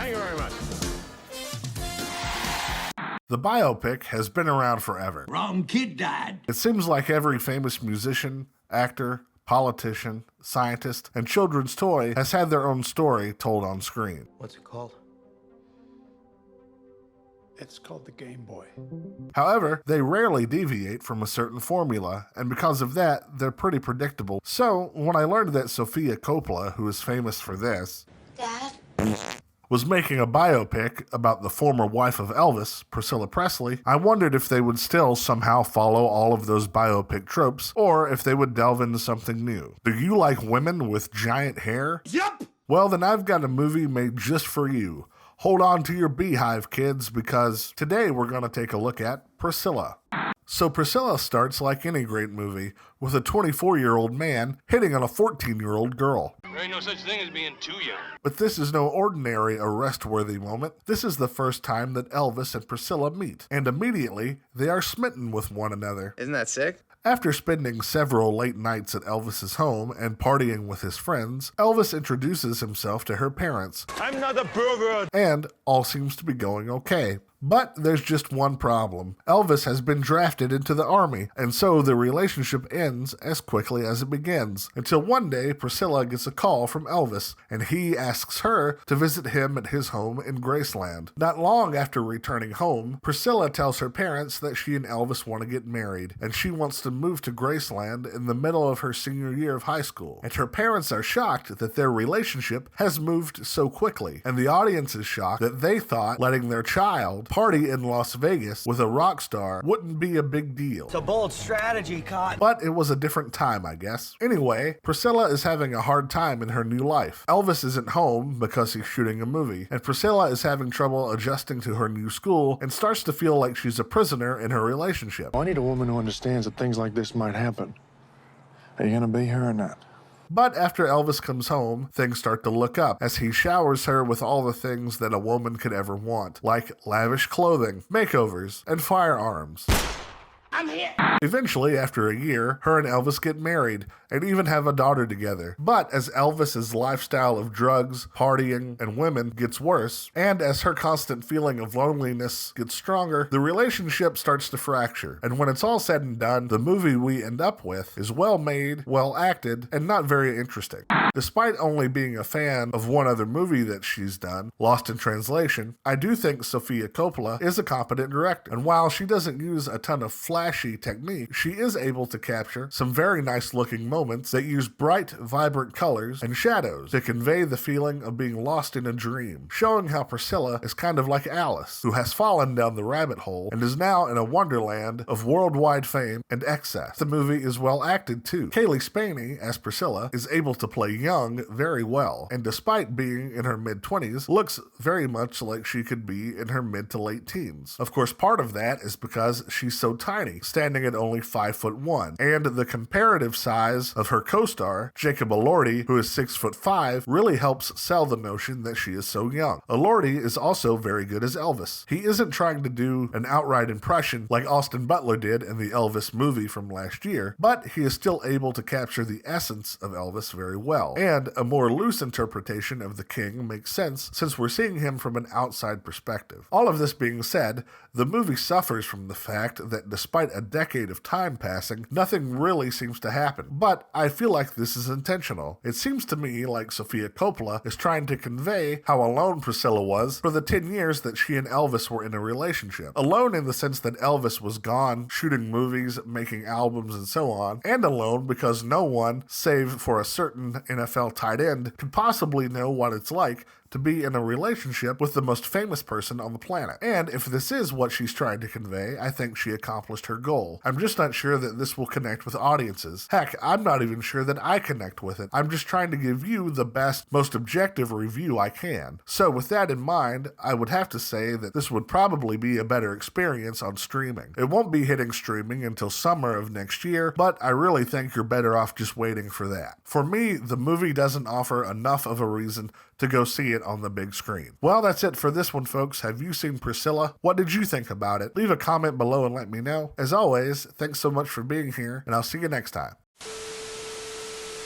Thank you very much. The biopic has been around forever. Wrong kid died. It seems like every famous musician, actor, politician, scientist, and children's toy has had their own story told on screen. What's it called? It's called the Game Boy. However, they rarely deviate from a certain formula, and because of that, they're pretty predictable. So, when I learned that Sophia Coppola, who is famous for this, Dad? was making a biopic about the former wife of Elvis, Priscilla Presley, I wondered if they would still somehow follow all of those biopic tropes, or if they would delve into something new. Do you like women with giant hair? Yup! Well, then I've got a movie made just for you. Hold on to your beehive, kids, because today we're going to take a look at Priscilla. So Priscilla starts like any great movie, with a 24-year-old man hitting on a 14-year-old girl. There ain't no such thing as being too young. But this is no ordinary arrest-worthy moment. This is the first time that Elvis and Priscilla meet, and immediately they are smitten with one another. Isn't that sick? After spending several late nights at Elvis's home and partying with his friends, Elvis introduces himself to her parents. I'm not a pervert. And all seems to be going okay. But there's just one problem. Elvis has been drafted into the army, and so the relationship ends as quickly as it begins, until one day Priscilla gets a call from Elvis, and he asks her to visit him at his home in Graceland. Not long after returning home, Priscilla tells her parents that she and Elvis want to get married, and she wants to move to Graceland in the middle of her senior year of high school. And her parents are shocked that their relationship has moved so quickly, and the audience is shocked that they thought letting their child party in Las Vegas with a rock star wouldn't be a big deal. It's a bold strategy, Cotton. But it was a different time, I guess. Anyway, Priscilla is having a hard time in her new life. Elvis isn't home because he's shooting a movie, and Priscilla is having trouble adjusting to her new school and starts to feel like she's a prisoner in her relationship. I need a woman who understands that things like this might happen. Are you gonna be here or not? But after Elvis comes home, things start to look up as he showers her with all the things that a woman could ever want, like lavish clothing, makeovers, and firearms. I'm here. Eventually, after a year, her and Elvis get married and even have a daughter together. But as Elvis's lifestyle of drugs, partying, and women gets worse, and as her constant feeling of loneliness gets stronger, the relationship starts to fracture. And when it's all said and done, the movie we end up with is well made, well acted, and not very interesting. Despite only being a fan of one other movie that she's done, Lost in Translation, I do think Sophia Coppola is a competent director. And while she doesn't use a ton of flashy technique, she is able to capture some very nice looking moments that use bright, vibrant colors and shadows to convey the feeling of being lost in a dream, showing how Priscilla is kind of like Alice, who has fallen down the rabbit hole and is now in a wonderland of worldwide fame and excess. The movie is well acted too. Kaylee Spaney, as Priscilla, is able to play young very well, and despite being in her mid-20s, looks very much like she could be in her mid to late teens. Of course, part of that is because she's so tiny, standing at only 5'1", and the comparative size of her co-star, Jacob Elordi, who is 6'5", really helps sell the notion that she is so young. Elordi is also very good as Elvis. He isn't trying to do an outright impression like Austin Butler did in the Elvis movie from last year, but he is still able to capture the essence of Elvis very well. And a more loose interpretation of the King makes sense since we're seeing him from an outside perspective. All of this being said, the movie suffers from the fact that despite a decade of time passing, nothing really seems to happen. But I feel like this is intentional. It seems to me like Sophia Coppola is trying to convey how alone Priscilla was for the 10 years that she and Elvis were in a relationship. Alone in the sense that Elvis was gone, shooting movies, making albums, and so on, and alone because no one, save for a certain NFL tight end, could possibly know what it's like to be in a relationship with the most famous person on the planet. And if this is what she's trying to convey, I think she accomplished her goal. I'm just not sure that this will connect with audiences. Heck, I'm not even sure that I connect with it. I'm just trying to give you the best, most objective review I can. So with that in mind, I would have to say that this would probably be a better experience on streaming. It won't be hitting streaming until summer of next year, but I really think you're better off just waiting for that. For me, the movie doesn't offer enough of a reason to go see it on the big screen. Well, that's it for this one, folks. Have you seen Priscilla? What did you think about it? Leave a comment below and let me know. As always, thanks so much for being here, and I'll see you next time.